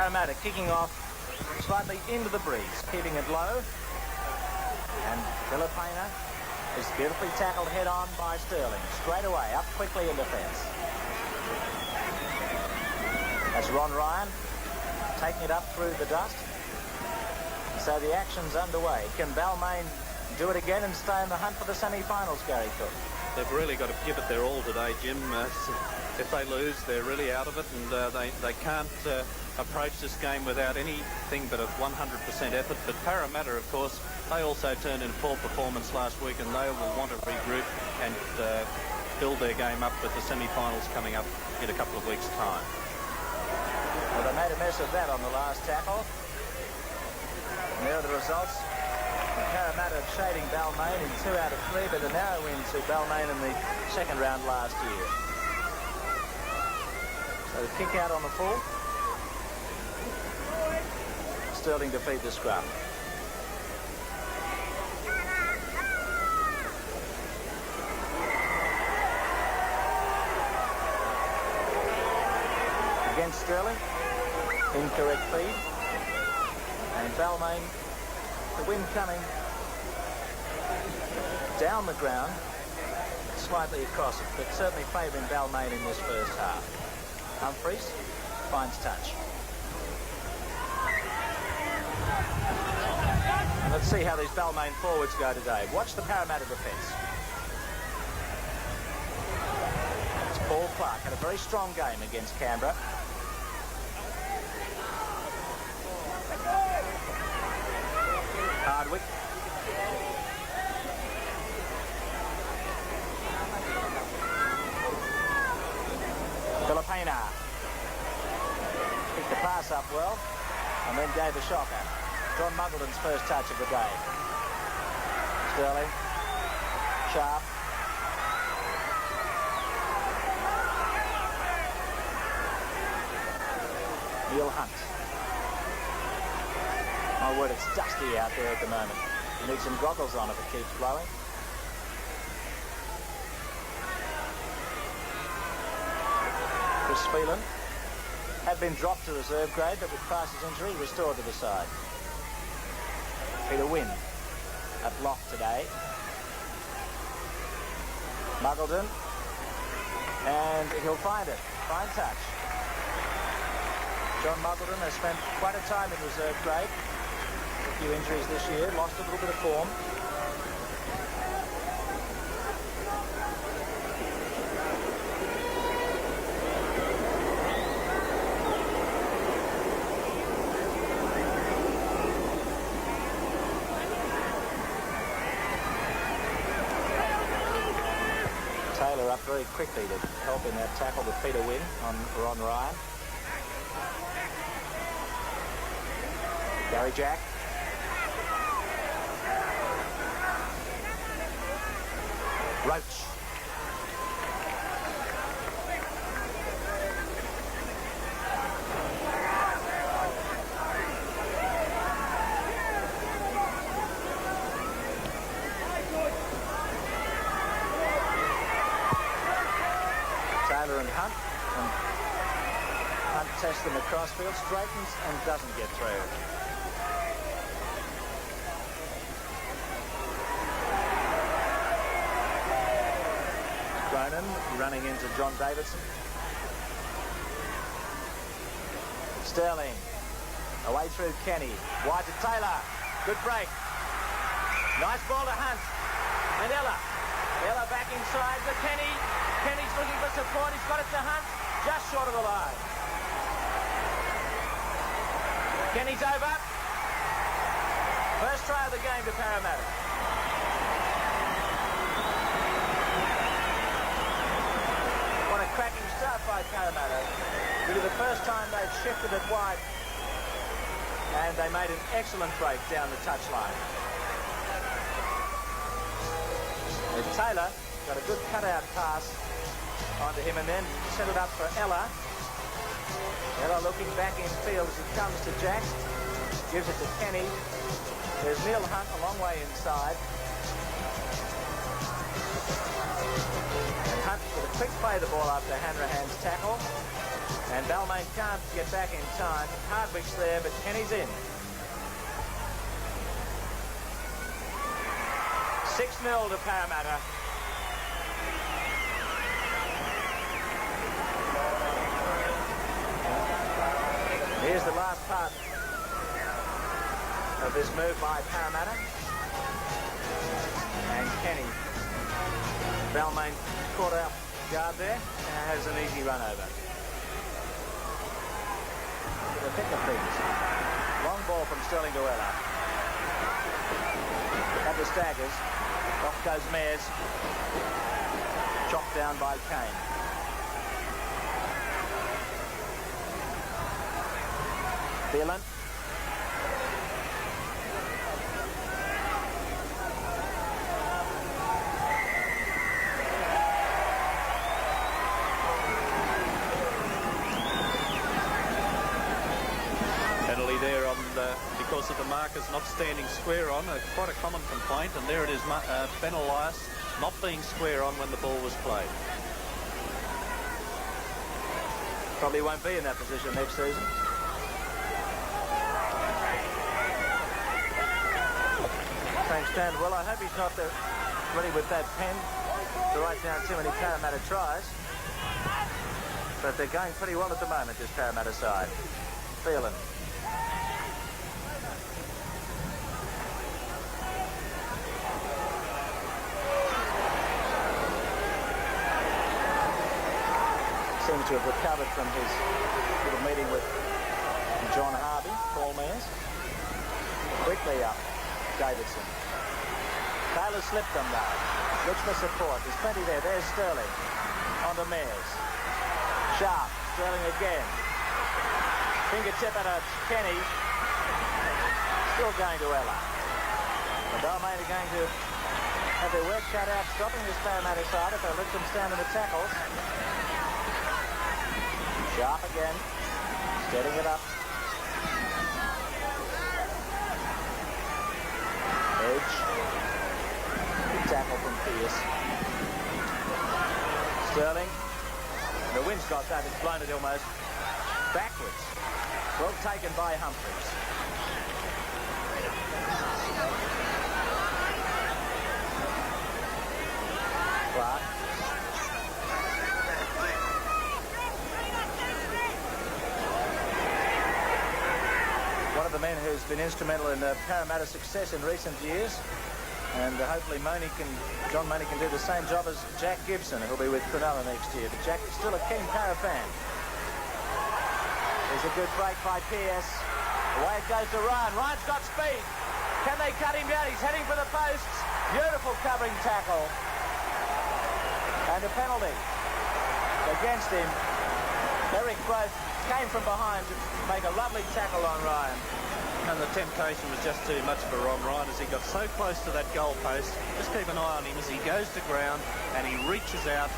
Parramatta kicking off slightly into the breeze, keeping it low. And Balmain is beautifully tackled head-on by Sterling. Straight away, up quickly in defence. That's Ron Ryan taking it up through the dust. So the action's underway. Can Balmain do it again and stay in the hunt for the semi-finals, Gary Cook? They've really got to give it their all today, Jim. If they lose, they're really out of it, and they can't approach this game without anything but a 100% effort. But Parramatta, of course, they also turned in a poor performance last week, and they will want to regroup and build their game up with the semi-finals coming up in a couple of weeks' time. Well, they made a mess of that on the last tackle. And there are the results. Parramatta shading Balmain in 2 out of 3, but a narrow win to Balmain in the second round last year. So the kick out on the full. Sterling to feed the scrum. Against Sterling. Incorrect feed. And Balmain, the wind coming down the ground, slightly across it, but certainly favouring Balmain in this first half. Humphreys finds touch. And let's see how these Balmain forwards go today. Watch the Parramatta defence. It's Paul Clark, had a very strong game against Canberra. Hardwick. Balmain picked the pass up well and then gave a shocker. John Muggleton's first touch of the day. Sterling. Sharp. Neil Hunt. My word, it's dusty out there at the moment. You need some goggles on if it keeps blowing. Chris Phelan had been dropped to reserve grade, but with Price's injury, restored to the side. Peter Wynn at lock today. Muggleton. And he'll find it. Fine touch. John Muggleton has spent quite a time in reserve grade. A few injuries this year, lost a little bit of form. Taylor up very quickly to help in that tackle with Peter Wynn on Ron Ryan. Gary Jack. Roach. Taylor and Hunt. And Hunt tests them across field, straightens and doesn't get through. Running into John Davidson. Sterling. Away through Kenny. Wide to Taylor. Good break. Nice ball to Hunt. And Ella. Ella back inside to Kenny. Kenny's looking for support. He's got it to Hunt. Just short of the line. Kenny's over. First try of the game to Parramatta. Cracking start by Parramatta. Really the first time they've shifted it wide, and they made an excellent break down the touchline. And Taylor got a good cutout pass onto him and then set it up for Ella. Ella looking back in field as he comes to Jack. Gives it to Kenny. There's Neil Hunt a long way inside. Hunt with a quick play the ball after Hanrahan's tackle. And Balmain can't get back in time. Hardwick's there, but Kenny's in. 6-0 to Parramatta. Here's the last part of this move by Parramatta. And Kenny. Balmain caught out guard there and has an easy run over. The pick of things. Long ball from Sterling to Ella. At the staggers. Off goes Mears. Chopped down by Kane. Phelan. Penalty there on because of the markers not standing square on. Quite a common complaint, and there it is, Ben Elias not being square on when the ball was played. Probably won't be in that position next season. Thanks, Dan. Well, I hope he's not ready with that pen to write down too many Parramatta tries. But they're going pretty well at the moment, this Parramatta side. Phelan. Seems to have recovered from his little meeting with John Harvey, Paul Mears. Quickly up, Davidson. Taylor slipped them though. Looks for support. There's plenty there. There's Sterling. On to Mears. Sharp. Sterling again. Fingertip at a Kenny. Still going to Ella. The Balmain are going to have their work cut out stopping this Parramatta side if they let them stand in the tackles. Sharp again. Setting it up. Edge. Good tackle from Pierce. Sterling. The wind's got that. It's blown it almost backwards. Well taken by Humphries. Clark. One of the men who's been instrumental in Parramatta success in recent years, and hopefully John Money can do the same job as Jack Gibson, who'll be with Cronulla next year. But Jack is still a keen Parra fan. There's a good break by Pierce. Away it goes to Ryan. Ryan's got speed. Can they cut him down? He's heading for the posts. Beautiful covering tackle. And a penalty against him. Eric Grove came from behind to make a lovely tackle on Ryan. And the temptation was just too much for Ron Ryan as he got so close to that goal post. Just keep an eye on him as he goes to ground and he reaches out.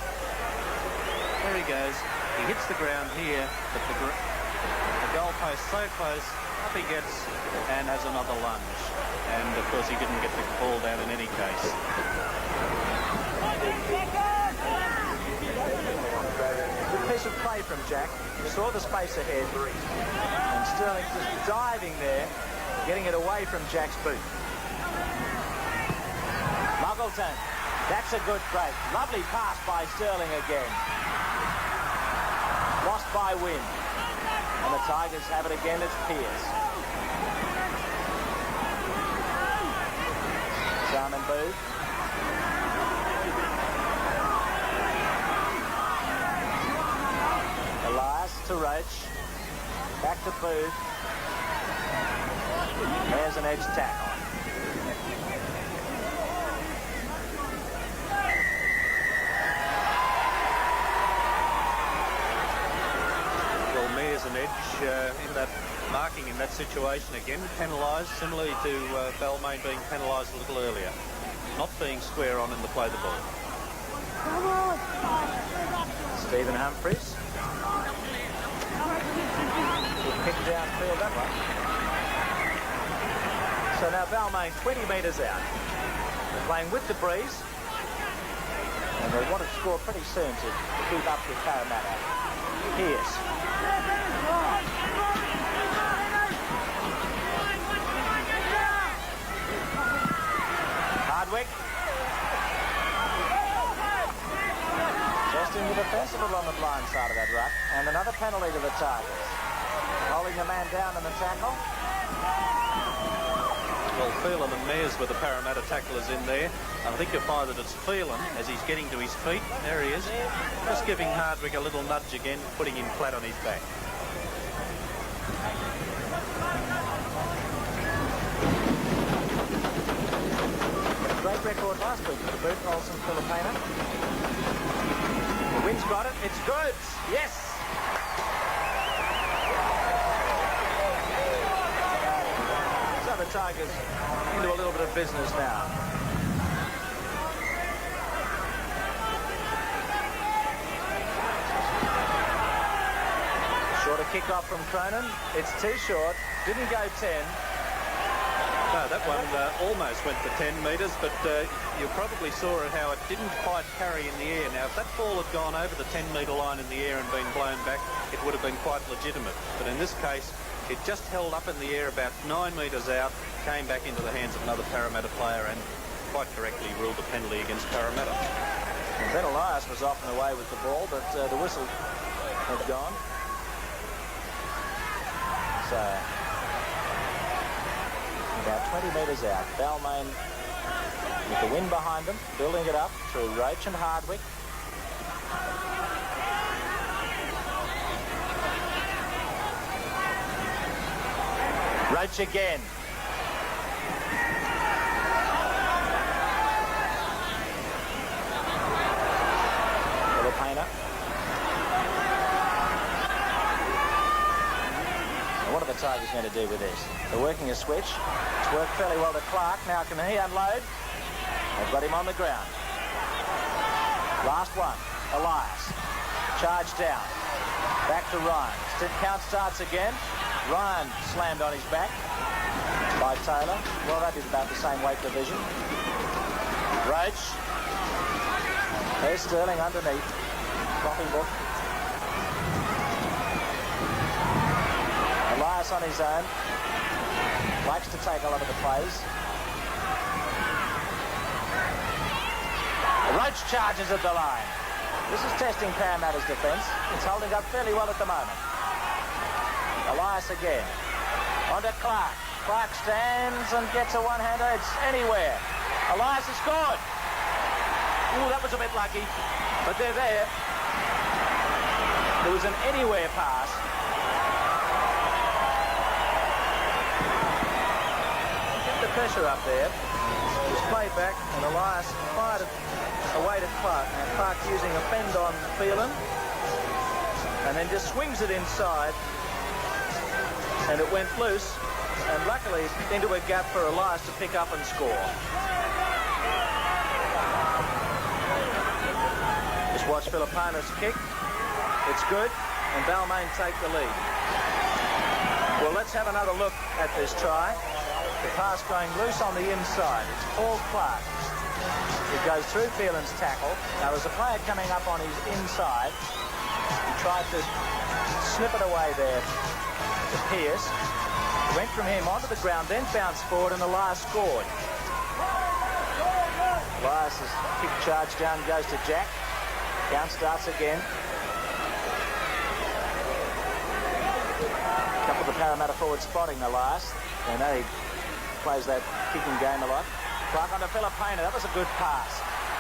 There he goes. He hits the ground here, but the goal post so close, up he gets and has another lunge. And of course he didn't get the ball down in any case. Good piece of play from Jack. He saw the space ahead. And Sterling just diving there, getting it away from Jack's boot. Muggleton. That's a good break. Lovely pass by Sterling again. Lost by Wynn. And the Tigers have it again. It's Pierce. Simon Booth. Elias to Roach. Back to Booth. There's an edge tackle. Well, Mears an edge in that marking in that situation again, penalised, similarly to Balmain being penalised a little earlier. Not being square on in the play the ball. Stephen Humphries. Kicked downfield that one. So now Balmain 20 metres out. They're playing with the breeze. And they want to score pretty soon to keep up with Parramatta. Pierce. Hardwick. Just in the defence a little on the blind side of that ruck. And another penalty to the Tigers. Holding the man down in the tackle. Well, Phelan and Mears with the Parramatta tacklers in there. I think you'll find that it's Phelan as he's getting to his feet. There he is. Just giving Hardwick a little nudge again, putting him flat on his back. Great record last week for the boot, Olsen Filipina. The wind's got it. It's good. Yes. So the Tigers into a little bit of business now. Shorter kick-off from Cronin. It's too short. Didn't go 10. No, that one almost went for 10 metres, but you probably saw it how it didn't quite carry in the air. Now, if that ball had gone over the 10-metre line in the air and been blown back, it would have been quite legitimate. But in this case, it just held up in the air about 9 metres out, came back into the hands of another Parramatta player and quite correctly ruled a penalty against Parramatta. And Ben Elias was off and away with the ball, but the whistle had gone. So about 20 metres out. Balmain with the wind behind them, building it up through Roach and Hardwick. Roach again. Filipina. What are the Tigers going to do with this? They're working a switch. It's worked fairly well to Clark. Now can he unload? They've got him on the ground. Last one. Elias. Charge down. Back to Ryan. Count starts again. Ryan slammed on his back by Taylor. Well, that is about the same weight division. Roach. There's Sterling underneath. Coffee book. Elias on his own. Likes to take a lot of the plays. Roach charges at the line. This is testing Parramatta's defence. It's holding up fairly well at the moment. Elias again. On to Clark. Clark stands and gets a one-hander. It's anywhere. Elias has scored. Ooh, that was a bit lucky. But they're there. There was an anywhere pass. Pressure up there. It was played back and Elias fired it away to Clark. Now Clark using a fend on Phelan and then just swings it inside and it went loose and luckily into a gap for Elias to pick up and score. Just watch Filipina's kick. It's good and Balmain take the lead. Well, let's have another look at this try. The pass going loose on the inside. It's Paul Clark. It goes through Phelan's tackle. Now there's a player coming up on his inside. He tried to snip it away there to Pearce. It went from him onto the ground, then bounced forward, and Elias scored. Elias's kick charge down goes to Jack. Count starts again. A couple of the Parramatta forward spotting Elias. And now he plays that kicking game a lot. Clark on to Filipina. That was a good pass.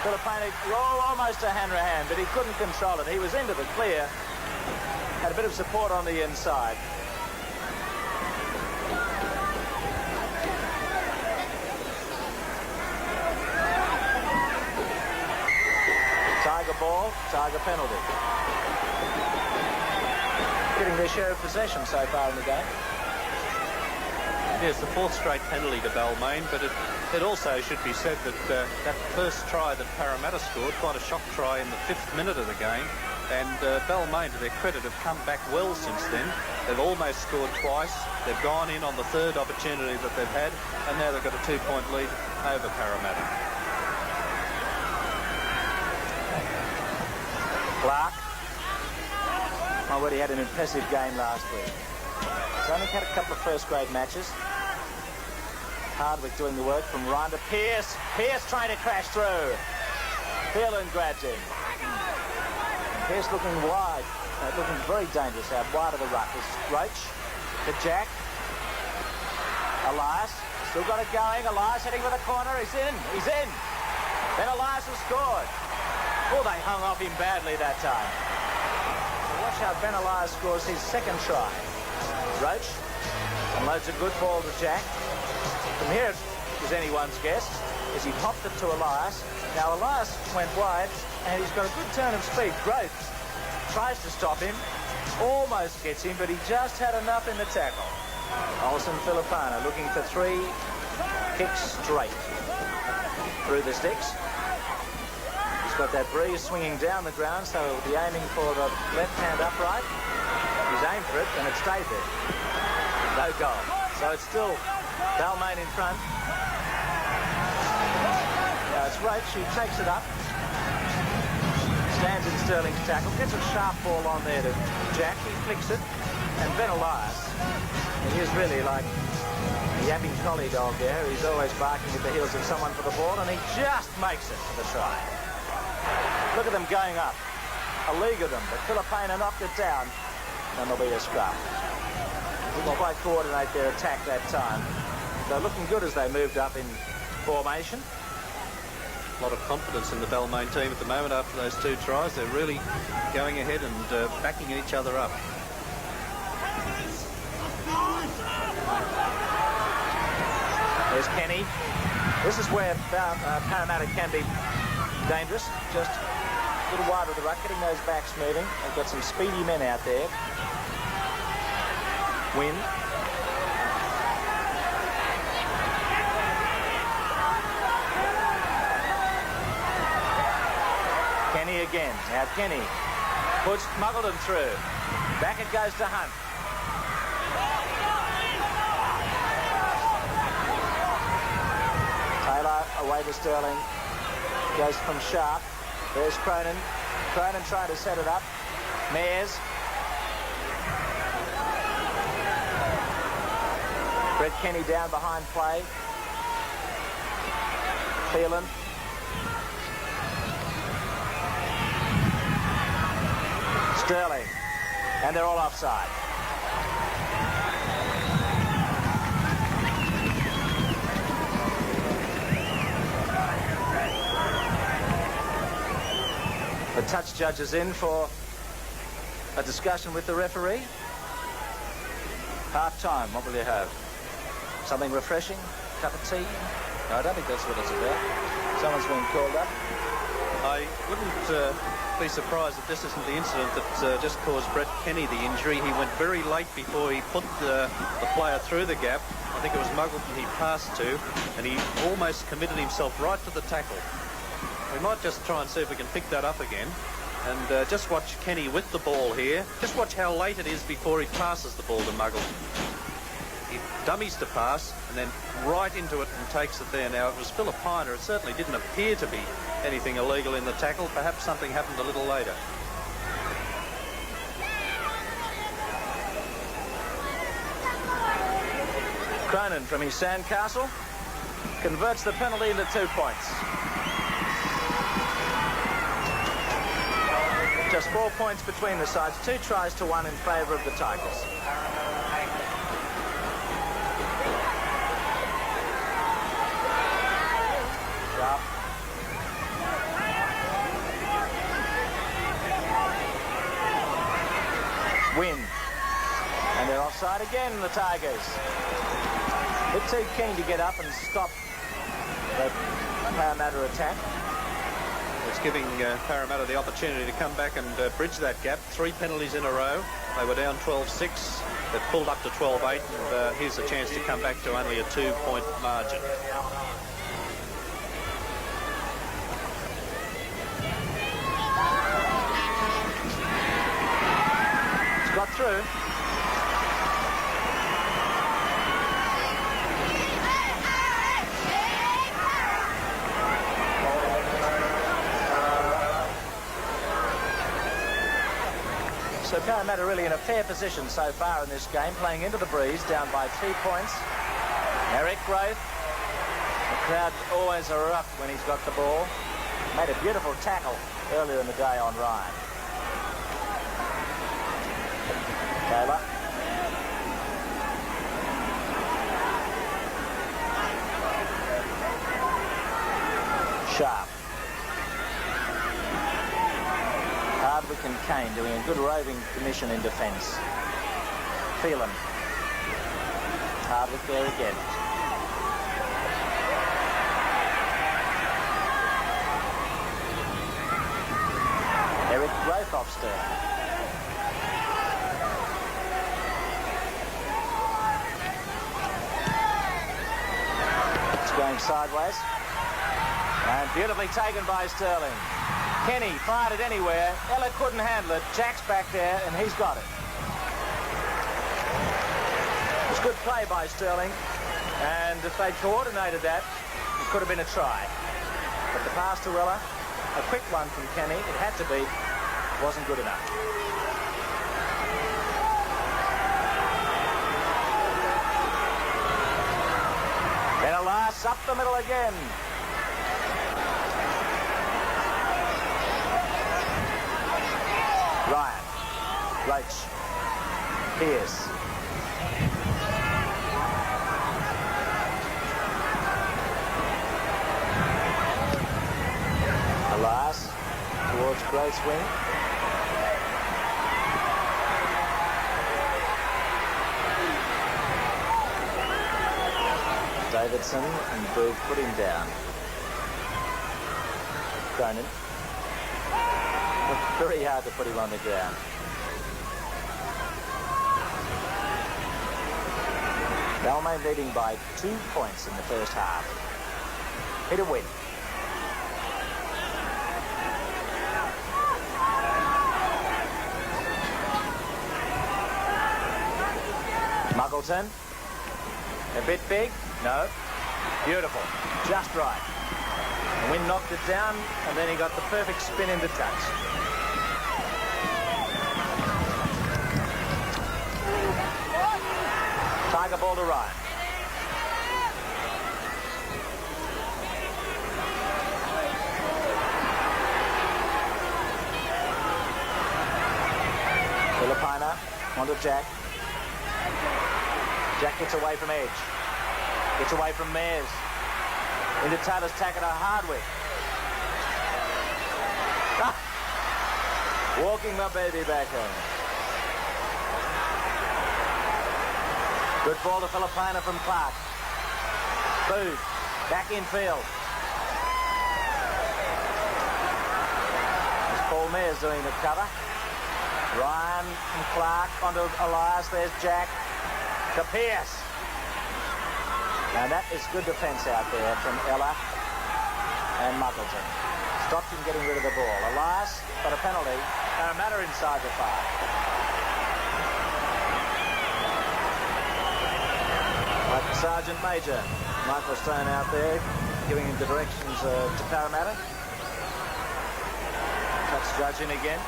Filipina, almost a hand-to-hand, but he couldn't control it. He was into the clear. Had a bit of support on the inside. Tiger ball, Tiger penalty. Getting their share of possession so far in the game. Yes, the fourth straight penalty to Balmain, but it also should be said that that first try that Parramatta scored, quite a shock try in the 5th minute of the game, and Balmain, to their credit, have come back well since then. They've almost scored twice. They've gone in on the third opportunity that they've had, and now they've got a 2-point lead over Parramatta. Clark. My word, he had an impressive game last week. He's only had a couple of first-grade matches. Hardwick doing the work from Ryan to Pearce. Pearce trying to crash through. Phelan grabs him. Pearce looking wide, looking very dangerous out wide of the ruck. There's Roach to Jack. Elias, still got it going. Elias heading for the corner. He's in. He's in. Then Elias has scored. Oh, they hung off him badly that time. So watch how Ben Elias scores his second try. Roach unloads a good ball to Jack. From here, it was anyone's guess, as he popped it to Elias. Now, Elias went wide, and he's got a good turn of speed. Growth tries to stop him, almost gets him, but he just had enough in the tackle. Olsen Filipano looking for 3 kicks straight through the sticks. He's got that breeze swinging down the ground, so he'll be aiming for the left hand upright. He's aimed for it, and it stayed there. No goal. So it's still Balmain in front. Now it's Roach who takes it up. Stands in Sterling's tackle. Gets a sharp ball on there to Jack. He flicks it. And Ben Elias, he is really like a yapping collie dog there. He's always barking at the heels of someone for the ball, and he just makes it for the try. Look at them going up. A league of them. But Filipino knocked it down, and there'll be a scrum. Didn't quite coordinate their attack that time. They're looking good as they moved up in formation. A lot of confidence in the Balmain team at the moment after those 2 tries. They're really going ahead and backing each other up. There's Kenny. This is where Parramatta can be dangerous. Just a little wide of the ruck, getting those backs moving. They've got some speedy men out there. Win. Kenny again. Now Kenny puts Muggleton through. Back it goes to Hunt. Taylor away to Sterling. Goes from Sharp. There's Cronin. Cronin trying to set it up. Mayers. Brett Kenny down behind play. Phelan. Sterling. And they're all offside. The touch judge is in for a discussion with the referee. Half time, what will you have? Something refreshing? Cup of tea? No, I don't think that's what it's about. Someone's been called up. I wouldn't be surprised if this isn't the incident that just caused Brett Kenny the injury. He went very late before he put the player through the gap. I think it was Muggleton he passed to, and he almost committed himself right to the tackle. We might just try and see if we can pick that up again. And just watch Kenny with the ball here. Just watch how late it is before he passes the ball to Muggleton. He dummies to pass and then right into it and takes it there. Now, it was Filipino. It certainly didn't appear to be anything illegal in the tackle. Perhaps something happened a little later. Cronin from his sandcastle converts the penalty into 2 points. Just 4 points between the sides. 2 tries to 1 in favour of the Tigers. Sharp. Win. And they're offside again, the Tigers. A bit too keen to get up and stop the Parramatta attack. It's giving Parramatta the opportunity to come back and bridge that gap. 3 penalties in a row. They were down 12-6. They've pulled up to 12-8, and here's a chance to come back to only a 2-point margin. It's got through. So Parramatta really in a fair position so far in this game, playing into the breeze, down by 2 points. Eric Growth The crowd always erupt when he's got the ball. Made a beautiful tackle earlier in the day on Ryan. Taylor. Sharp. Hardwick and Kane doing a good roving commission in defence. Phelan. Hardwick there again. Eric Rothoff's there. It's going sideways. And beautifully taken by Sterling. Kenny fired it anywhere. Ella couldn't handle it. Jack's back there, and he's got it. It was good play by Sterling. And if they'd coordinated that, it could have been a try. But the pass to Ella, a quick one from Kenny, it had to be, wasn't good enough. Then Elias up the middle again. Ryan, Roach, Pierce. Elias towards Grace wing. Davidson and Booth put him down. Cronin. Very hard to put him on the ground. Balmain leading by 2 points in the first half. Hit a win. Muggleton. A bit big? No. Beautiful. Just right. The wind knocked it down, and then he got the perfect spin into touch. Tiger ball to Ryan. Filipina onto Jack. Jack gets away from Edge. Gets away from Mears. Into Taylor's tackle to Hardwick. Ah! Walking my baby back home. Good ball to Filipina from Clark. Booth. Back in field. There's Paul Mears doing the cover. Ryan and Clark onto Elias. There's Jack. To Pierce. And that is good defence out there from Ella and Muggleton. Stopped him getting rid of the ball. Elias, but a penalty. Parramatta inside the 5. Like the Sergeant Major, Michael Stone out there, giving him the directions to Parramatta. Touch judging again.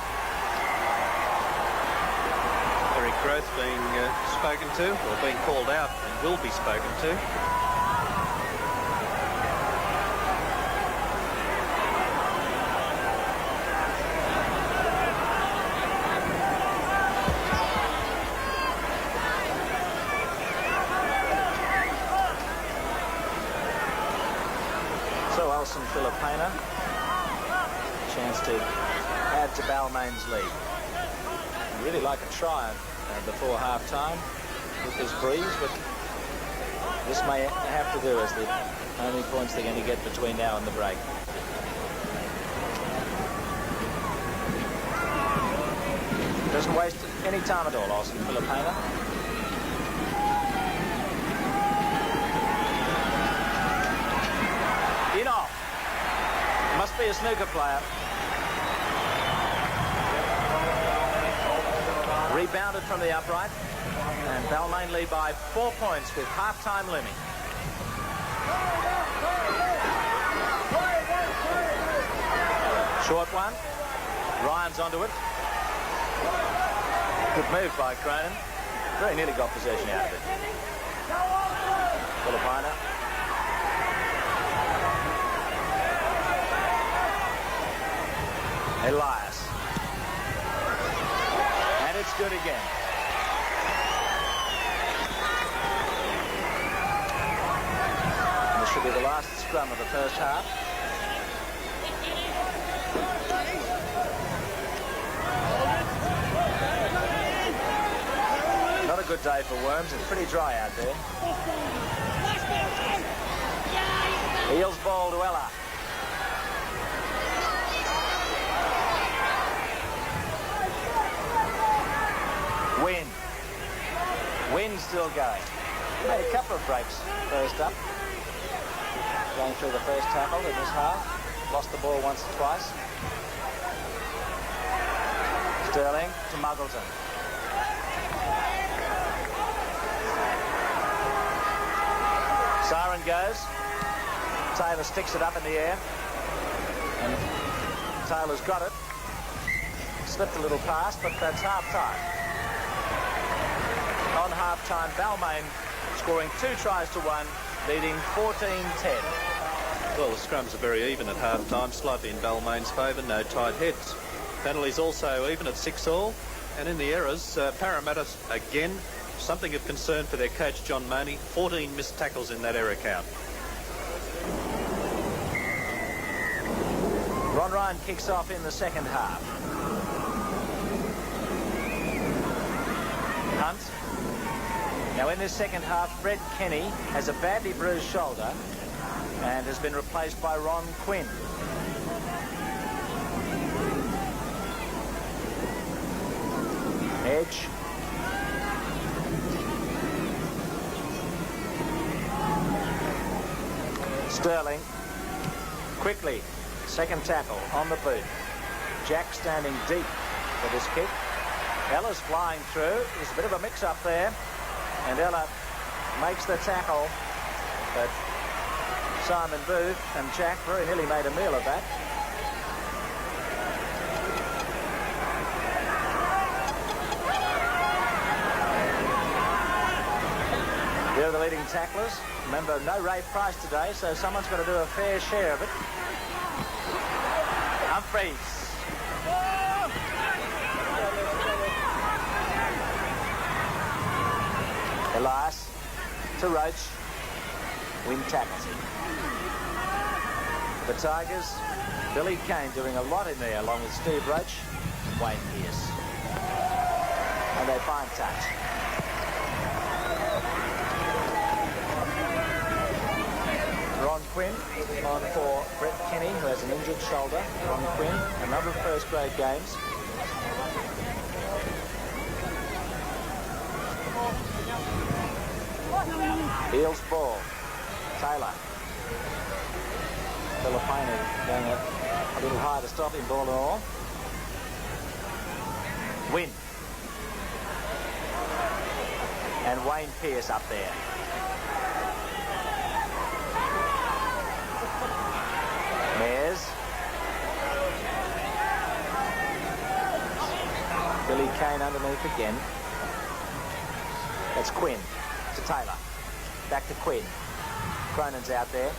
Eric Groth being spoken to, or being called out, and will be spoken to. So Alson Filipina, chance to add to Balmain's lead. Really like a try before half-time with this breeze, but this may have to do as the only points they're going to get between now and the break. Doesn't waste any time at all, Austin Filipina. Must be a snooker player. Rebounded from the upright, and Balmain lead by 4 points with half-time looming. Short one. Ryan's onto it. Good move by Cronin. Very nearly got possession out of it. Filipina. Elias. And it's good again. And this should be the last scrum of the first half. Not a good day for Worms. It's pretty dry out there. Eels ball to Ella. Win still going. Made a couple of breaks first up. Going through the first tackle in this half. Lost the ball once or twice. Sterling to Muggleton. Siren goes. Taylor sticks it up in the air. And Taylor's got it. Slipped a little past, but that's half-time. On half-time, Balmain scoring 2 tries to 1, leading 14-10. Well, the scrums are very even at half-time, slightly in Balmain's favour, no tight heads. Penalties also even at 6-all. And in the errors, Parramatta, again, something of concern for their coach, John Money. 14 missed tackles in that error count. Ron Ryan kicks off in the second half. Hunt. Now in this second half, Brett Kenny has a badly bruised shoulder and has been replaced by Ron Quinn. Edge. Sterling. Quickly. Second tackle on the boot. Jack standing deep for this kick. Ella's flying through. There's a bit of a mix-up there. And Ella makes the tackle. But Simon Booth and Jack very nearly made a meal of that. Here are the leading tacklers. Remember, no Ray Price today, so someone's got to do a fair share of it. Humphreys. Elias to Roach. Win tackles. The Tigers, Billy Kane doing a lot in there along with Steve Roach and Wayne Pearce. And they find touch. Ron Quinn on for Brett Kenny, who has an injured shoulder. Ron Quinn, a number of first grade games. Eels ball. Taylor. Filipino going a little high to stop him, ball and all. Win. And Wayne Pearce up there. Mears. Billy Kane underneath again. That's Quinn to Taylor. Back to Quinn. Cronin's out there.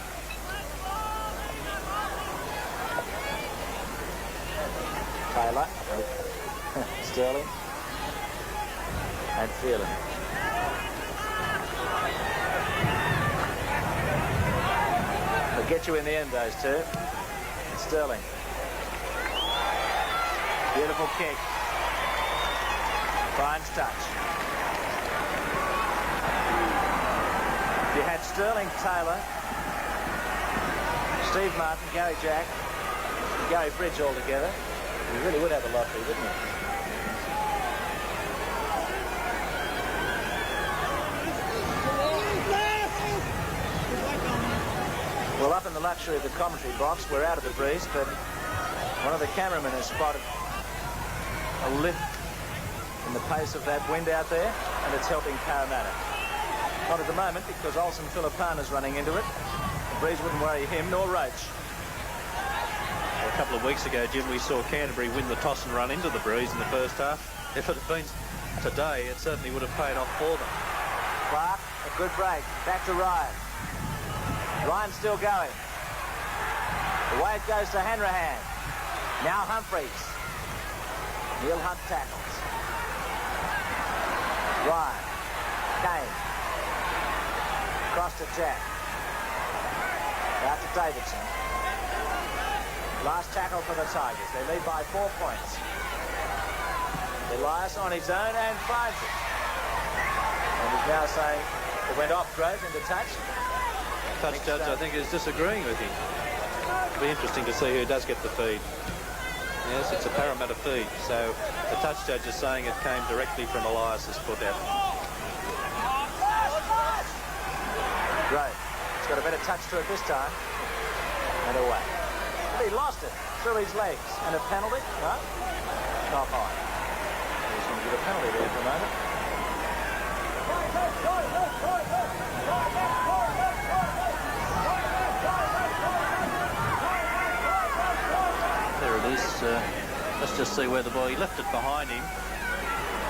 Taylor. Sterling. And Phelan. They'll get you in the end, those two. Sterling. Beautiful kick. Finds touch. You had Sterling, Taylor, Steve Martin, Gary Jack, and Gary Bridge all together. You really would have a lottery, wouldn't you? Well, up in the luxury of the commentary box, we're out of the breeze, but one of the cameramen has spotted a lift in the pace of that wind out there, and it's helping Parramatta. Not at the moment, because Olsen Filipana's running into it. The breeze wouldn't worry him, nor Roach. Well, a couple of weeks ago, Jim, we saw Canterbury win the toss and run into the breeze in the first half. If it had been today, it certainly would have paid off for them. Clark, a good break. Back to Ryan. Ryan's still going. Away it goes to Hanrahan. Now Humphreys. Neil Hunt tackles. Ryan. Kane. Cross to Jack. Out to Davidson. Last tackle for the Tigers. They lead by 4 points. Elias on his own and finds it. And he's now saying it went off Grove into touch. Touch judge, I think, is disagreeing with him. It'll be interesting to see who does get the feed. Yes, it's a Parramatta feed. So the touch judge is saying it came directly from Elias's foot out. Grove. He's got a better touch to it this time. And away. But he lost it through his legs. And a penalty? No? Not high. He's going to get a penalty there for a moment. There it is. Let's just see where the ball... He left it behind him.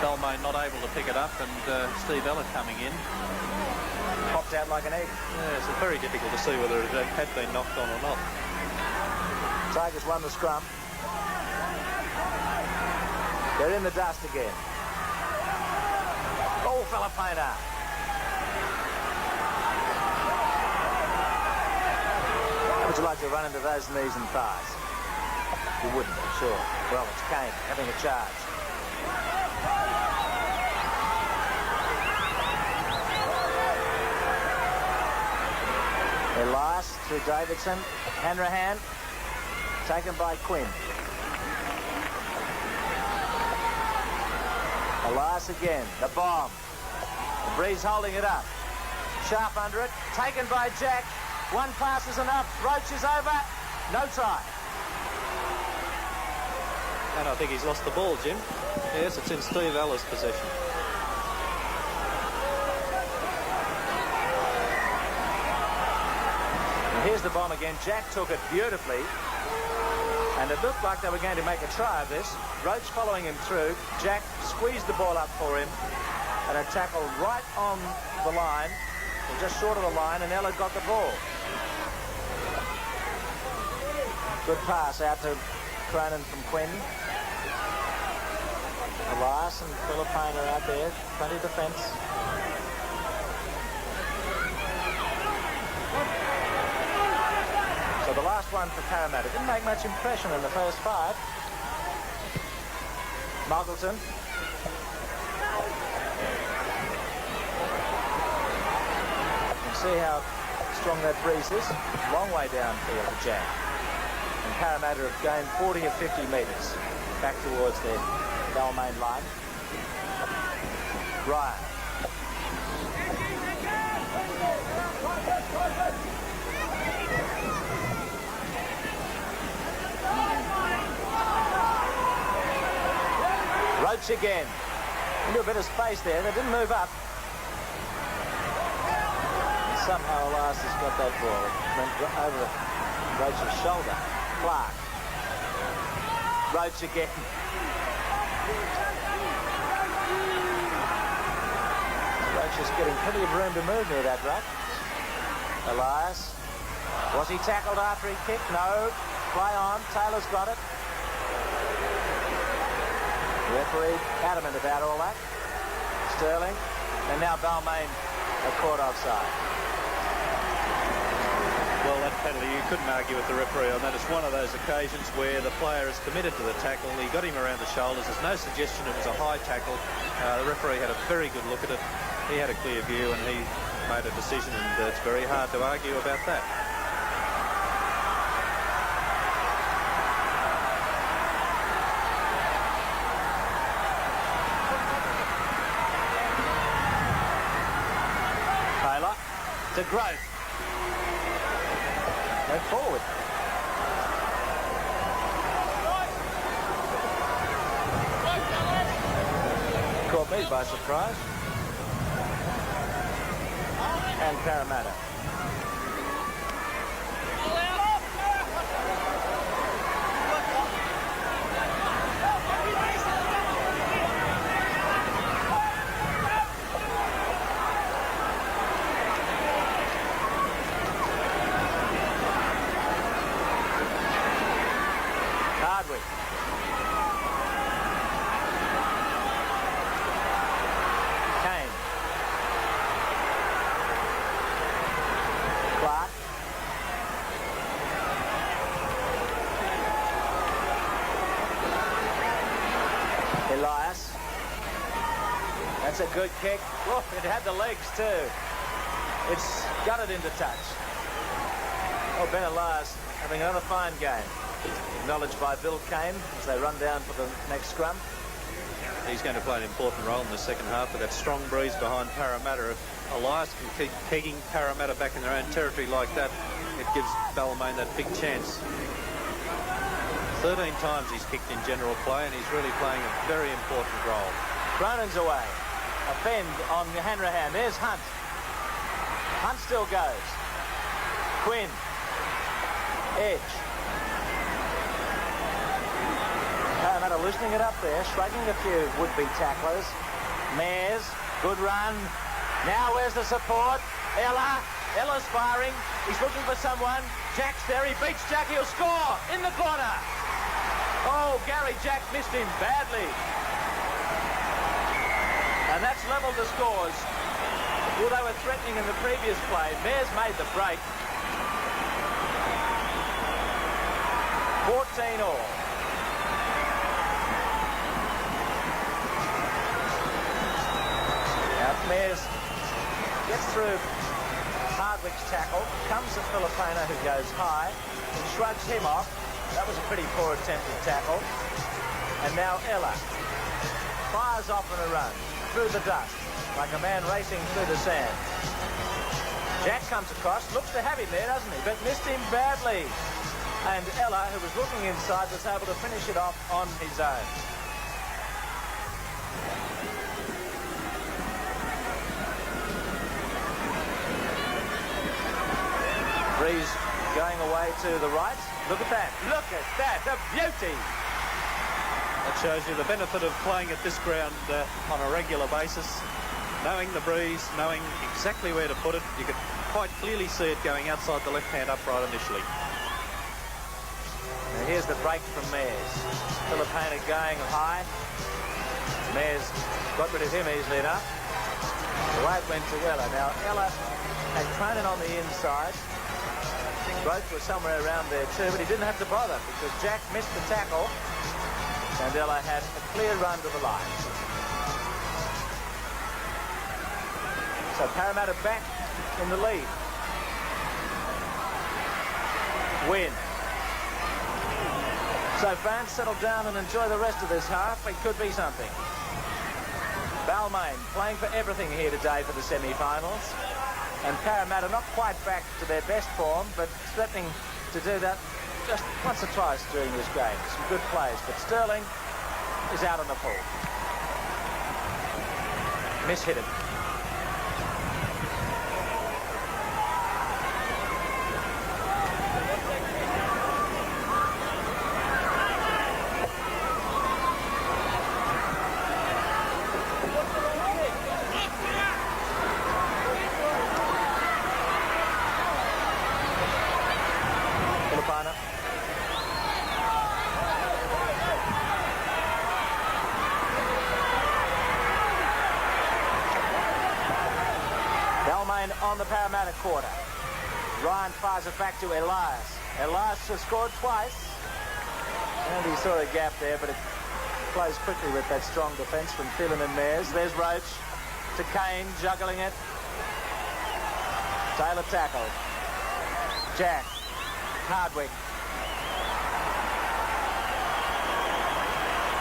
Balmain not able to pick it up, and Steve Ella coming in. Popped out like an egg. Yeah, it's very difficult to see whether it had been knocked on or not. Tigers won the scrum. They're in the dust again. Oh, Filipina. How would you like to run into those knees and thighs? You wouldn't, I'm sure. Well, it's Kane having a charge. Elias through Davidson. Hanrahan taken by Quinn. Elias again. The bomb. The Breeze holding it up. Sharp under it. Taken by Jack. One pass is enough. Roach is over. No try. And I think he's lost the ball, Jim. Yes, it's in Steve Ella's possession. And here's the bomb again. Jack took it beautifully. And it looked like they were going to make a try of this. Roach following him through. Jack squeezed the ball up for him. And a tackle right on the line. Or just short of the line. And Ella got the ball. Good pass out to Cronin from Quinn. Elias and Filipina are out there. Plenty of defence. So the last one for Parramatta didn't make much impression in the first 5. Muggleton. You can see how strong that breeze is. Long way downfield to Jack. And Parramatta have gained 40 or 50 metres back towards their Balmain line. Ryan. Roach again. Into a bit of space there. They didn't move up. And somehow Elias has got that ball. It went over Roach's shoulder. Clark. Roach again. Roach is getting plenty of room to move near that ruck. Elias. Was he tackled after he kicked? No. Play on. Taylor's got it. Referee adamant about all that. Sterling. And now Balmain are caught offside. Well, that penalty, you couldn't argue with the referee on that. It's one of those occasions where the player is committed to the tackle. He got him around the shoulders. There's no suggestion it was a high tackle. The referee had a very good look at it. He had a clear view and he made a decision, and it's very hard to argue about that. Taylor to Grove. Went forward. Caught me by surprise. And Parramatta. Hardwick. a good kick. Oh, it had the legs too. It's got it into touch. Oh, Ben Elias having another fine game. Acknowledged by Bill Kane as they run down for the next scrum. He's going to play an important role in the second half with that strong breeze behind Parramatta. If Elias can keep kegging Parramatta back in their own territory like that, it gives Balmain that big chance. 13 times he's kicked in general play, and he's really playing a very important role. Cronin's away. A bend on Hanrahan. There's Hunt. Hunt still goes. Quinn. Edge. Parramatta loosening it up there, shrugging a few would-be tacklers. Mayers, good run. Now where's the support? Ella's firing. He's looking for someone. Jack's there. He beats Jack. He'll score in the corner. Oh, Gary Jack missed him badly. And that's levelled the scores. Well, they were threatening in the previous play. Mayers made the break. 14 all. Now Mayers gets through Hardwick's tackle. Comes to Filipina, who goes high and shrugs him off. That was a pretty poor attempted tackle. And now Ella fires off on a run through the dust like a man racing through the sand. Jack comes across, looks to have him there, doesn't he? But missed him badly. And Ella, who was looking inside, was able to finish it off on his own. Breeze going away to the right. Look at that. Look at that. A beauty. That shows you the benefit of playing at this ground on a regular basis. Knowing the breeze, knowing exactly where to put it. You could quite clearly see it going outside the left-hand upright initially. Now here's the break from Mayers. Filipina going high. Mayers got rid of him easily enough. Away it went to Ella. Now Ella had Cronin on the inside. Both were somewhere around there too, but he didn't have to bother because Jack missed the tackle and Ella had a clear run to the line. So Parramatta back in the lead. Win. So fans, settle down and enjoy the rest of this half. It could be something. Balmain playing for everything here today for the semi-finals. And Parramatta not quite back to their best form, but threatening to do that just once or twice during this game. Some good plays, but Sterling is out on the pool. Mishit him. On the Parramatta quarter. Ryan fires it back to Elias. Elias has scored twice. And he saw a gap there, but it flows quickly with that strong defence from Phelan and Mayers. There's Roach to Kane, juggling it. Taylor tackled. Jack. Hardwick.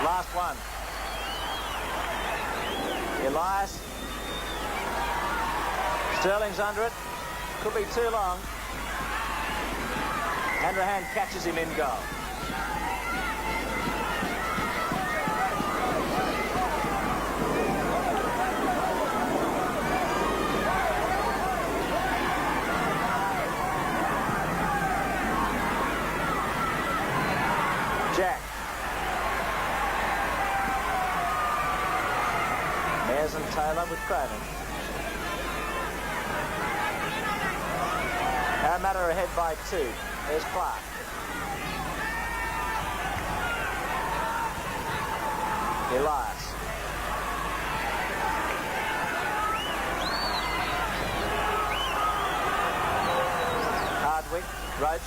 Last one. Elias. Sterling's under it. Could be too long. Hanrahan catches him in goal. Jack. Mayers and Taylor with Cronin. Parramatta are ahead by 2. There's Clark. Elias. Hardwick. Roach.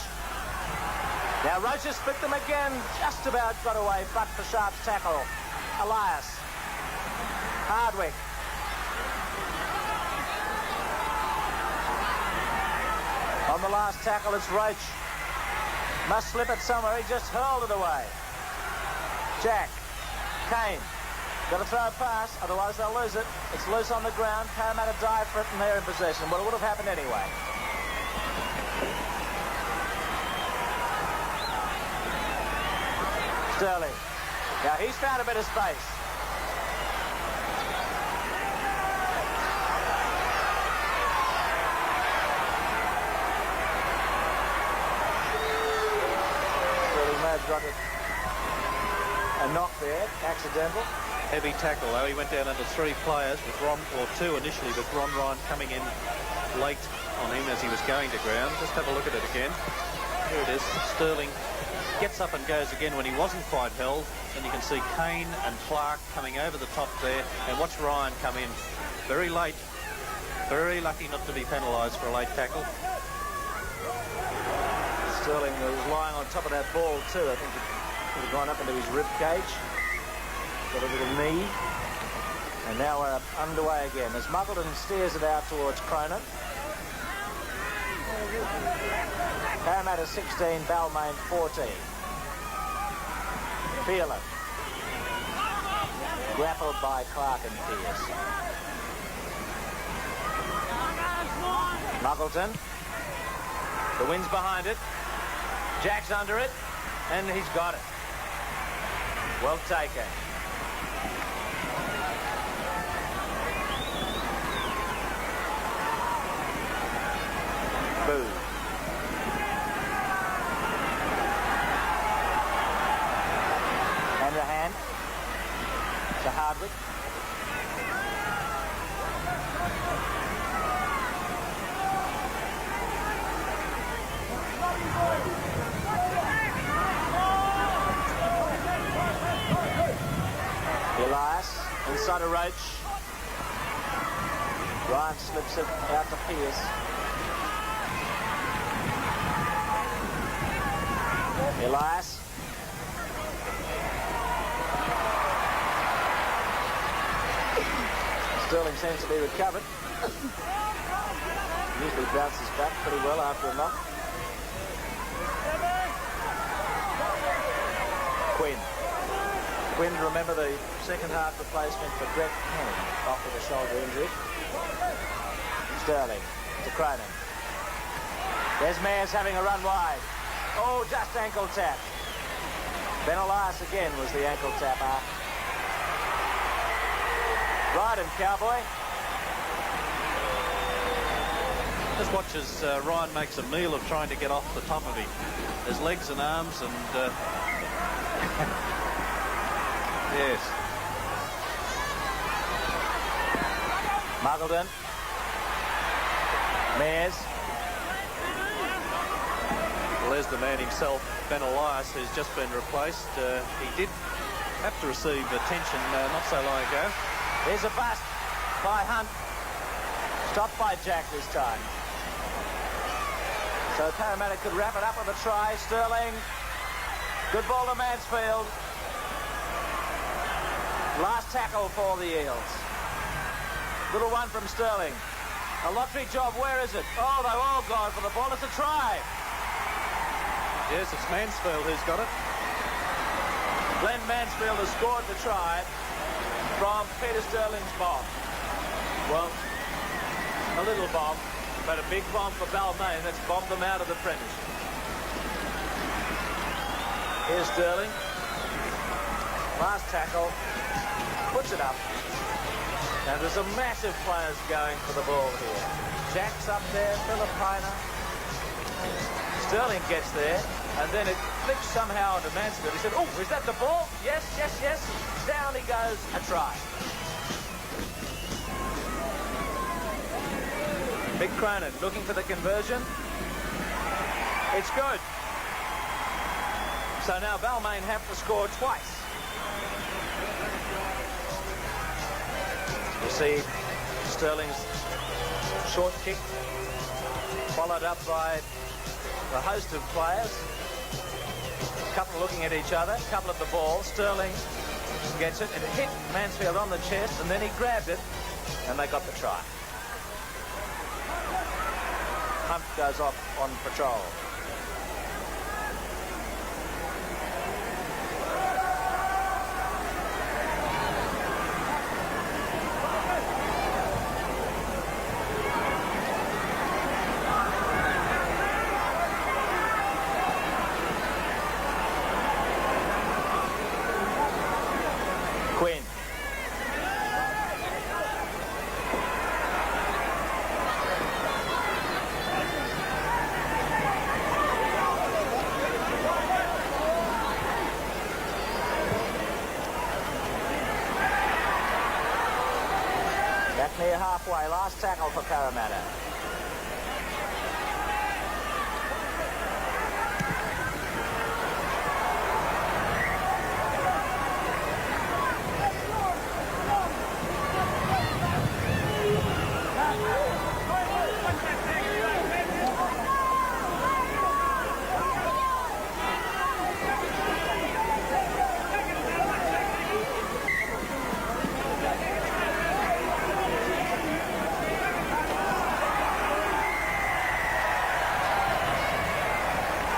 Now Roach has split them again. Just about got away, but for Sharp's tackle. Elias. Hardwick. the last tackle. It's Roach. Must slip it somewhere. He just hurled it away. Jack. Kane. Got to throw a pass, otherwise they'll lose it. It's loose on the ground. Parramatta dive for it and they're in possession. Well, it would have happened anyway. Sterling. Now he's found a bit of space. Sterling may have got a knock there, accidental. Heavy tackle, though. He went down under 3 players with Ron, or 2 initially, with Ron Ryan coming in late on him as he was going to ground. Just have a look at it again. Here it is. Sterling gets up and goes again when he wasn't quite held. And you can see Kane and Clark coming over the top there. And watch Ryan come in very late. Very lucky not to be penalised for a late tackle. Sterling was lying on top of that ball too. I think it would have gone up into his rib cage. Got a little knee. And now we're underway again as Muggleton steers it out towards Cronin. Parramatta 16, Balmain 14. Phelan. Grappled by Clark and Pearce. Muggleton. The wind's behind it. Jack's under it. And he's got it. Well taken. Boo. And the hand to Hardwick. Elias inside a Roach. Ryan slips it out to Pearce. Elias. Sterling seems to be recovered. Usually bounces back pretty well after a knock. Quinn, remember, the second half replacement for Brett Kenny off with a shoulder injury. Sterling to Cronin. There's Mayers having a run wide. Oh, just ankle tap. Ben Elias again was the ankle tapper. Ride him, Cowboy. Just watch as Ryan makes a meal of trying to get off the top of him. His legs and arms and... yes. Muggleton. Mayers. Well, there's the man himself, Ben Elias, who's just been replaced. He did have to receive attention not so long ago. There's a bust by Hunt. Stopped by Jack this time. So Parramatta could wrap it up with a try. Sterling. Good ball to Mansfield. Last tackle for the Eels. Little one from Sterling. A lottery job. Where is it? Oh, they've all gone for the ball. It's a try. Yes, it's Mansfield who's got it. Glenn Mansfield has scored the try from Peter Sterling's bomb. Well, a little bomb, but a big bomb for Balmain. That's bombed them out of the premiership. Here's Sterling. Last tackle. Puts it up. Now there's some massive players going for the ball here. Jack's up there, Filipina. Sterling gets there, and then it flips somehow into Mansfield. He said, oh, is that the ball? Yes, yes, yes. Down he goes, a try. Mick Cronin looking for the conversion. It's good. So now Balmain have to score twice. You see Sterling's short kick, followed up by a host of players. A couple looking at each other, a couple at the ball. Sterling gets it. It hit Mansfield on the chest, and then he grabbed it, and they got the try. Hunt goes off on patrol. Quinn. Back near halfway, last tackle for Parramatta.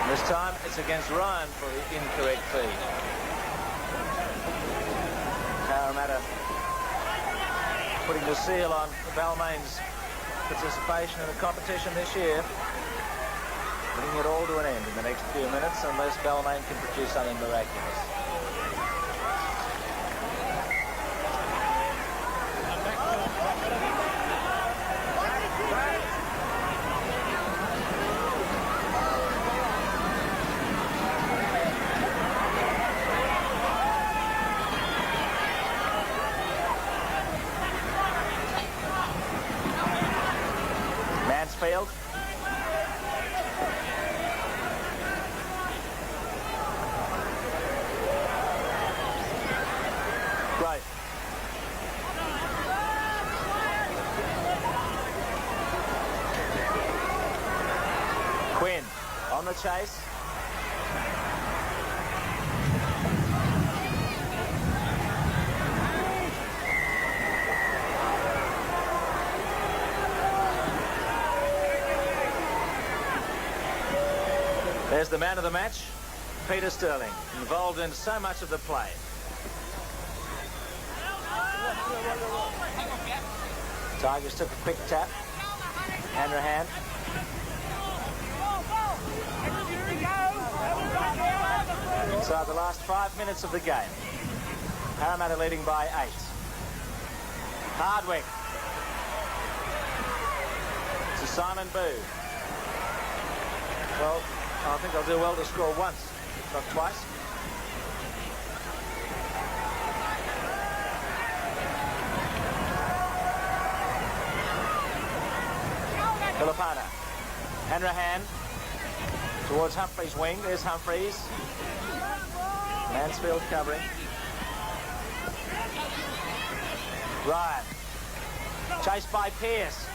This time it's against Ryan for the incorrect feed. Parramatta putting the seal on Balmain's participation in the competition this year. Bringing it all to an end in the next few minutes unless Balmain can produce something miraculous. Mansfield. Right. Quinn on the chase. There's the man of the match, Peter Sterling, involved in so much of the play. Tigers took a quick tap. Hanrahan. Inside the last 5 minutes of the game. Parramatta leading by 8. Hardwick. To Simon Boo. Well, I think they'll do well to score once, not twice. Filipana. Hanrahan towards Humphrey's wing. There's Humphreys. Mansfield covering. Ryan. Chased by Pearce.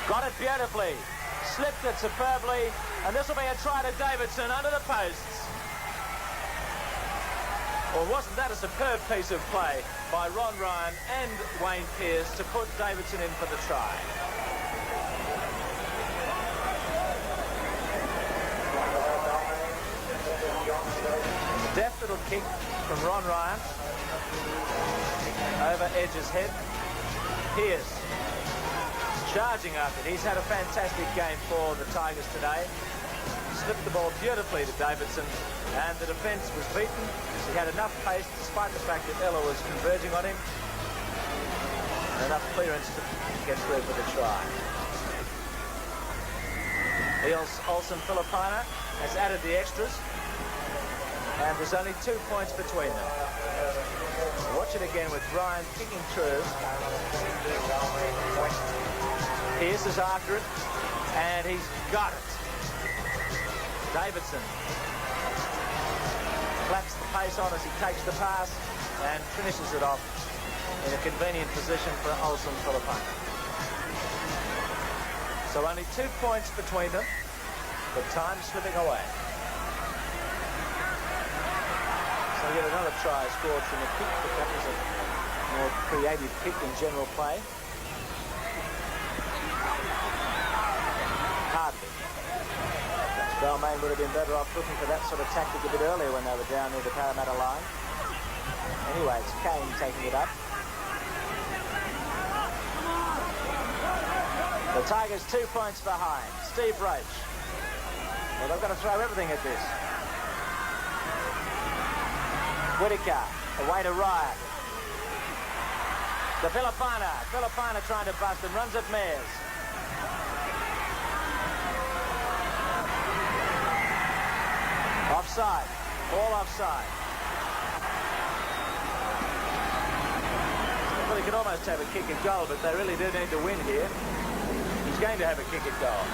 Got it beautifully. Slipped it superbly. And this will be a try to Davidson under the posts. Well, wasn't that a superb piece of play by Ron Ryan and Wayne Pearce to put Davidson in for the try? A deft little kick from Ron Ryan. Over Edge's head. Pearce charging after it. He's had a fantastic game for the Tigers today. Slipped the ball beautifully to Davidson, and the defence was beaten. He had enough pace, despite the fact that Ella was converging on him, and enough clearance to get through for the try. Olsen Filipina has added the extras, and there's only 2 points between them. Watch it again with Ryan kicking through. Pearce is after it, and he's got it. Davidson flaps the pace on as he takes the pass and finishes it off in a convenient position for Olsen Filipina. So only 2 points between them, but time slipping away. So we get another try scored from a kick, but that was a more creative kick in general play. Hardly. Balmain would have been better off looking for that sort of tactic a bit earlier when they were down near the Parramatta line. Anyway, it's Kane taking it up. The Tigers 2 points behind. Steve Roach. Well, they've got to throw everything at this. Whitaker, away to Ryan. To Filipina. Filipina trying to bust and runs at Mears. Offside. All offside. Well, he could almost have a kick at goal, but they really do need to win here. He's going to have a kick at goal.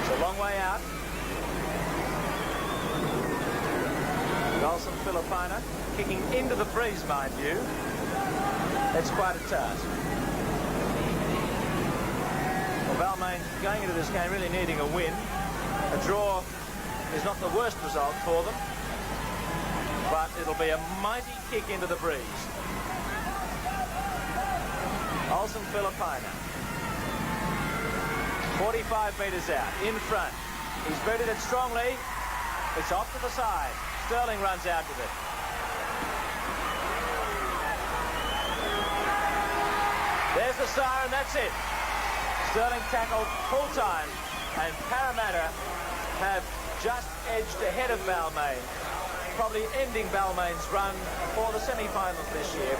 It's a long way out. Olsen Filipina kicking into the breeze, mind you. That's quite a task. Well, Balmain going into this game really needing a win. A draw is not the worst result for them, but it'll be a mighty kick into the breeze. Olsen Filipina. 45 metres out, in front. He's booted it strongly. It's off to the side. Sterling runs out with it. There's the siren, that's it. Sterling tackled full time, and Parramatta have just edged ahead of Balmain, probably ending Balmain's run for the semi-finals this year.